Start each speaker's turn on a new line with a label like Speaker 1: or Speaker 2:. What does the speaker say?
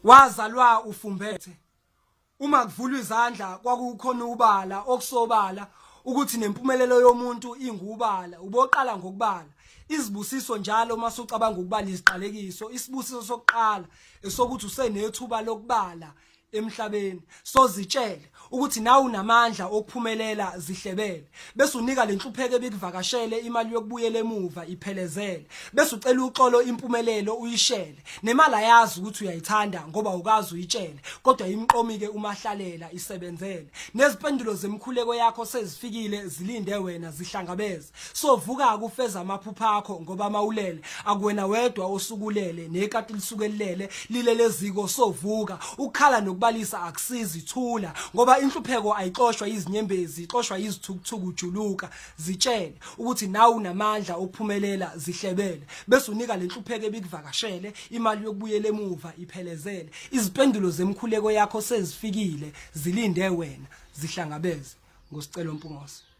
Speaker 1: Wazalwa ufumbethe. Uma kuvulwa izandla kwakukhona ubala okusobala ukuthi nempumelelo yomuntu ingubala uboqala ngokubala. Izibusiso njalo masucabanga ukubala iziqalekiso isibusiso sokuqala esokuthi usenethuba lokubala emhlabeni. So zitshele ukuthi nawe unamandla okuphumelela zihlebele bese unika lenhlupheko ebikuvakashele imali yokubuyela emuva iphelezele bese ucela uxolo impumelelo uyishele nemali ayazi ukuthi uyayithanda ngoba ukazi uyitshele kodwa imqomike umahlalela isebenzele nezimpendulo zemkhuleko yakho sezifikile zilinde wena zihlangabeze so vuka ukufeza amaphupha akho ngoba mawulele akuwena wedwa osukulele nekati lisukelele lileleziko so vuka ukukhala nokubalisa akusizi thula ngoba inhlupheko ayixoshwa izinyembezi ixoshwa izithukuthuku ujuluka zitshele ukuthi nawe unamandla okuphumelela zihlebele bese unika lenhlupheko ebikuvakashele imali yokubuyela emuva iphelezele izimpendulo zemkhuleko yakho sezifikile zilinde wena zihlangabeze ngosicelo Mpungose.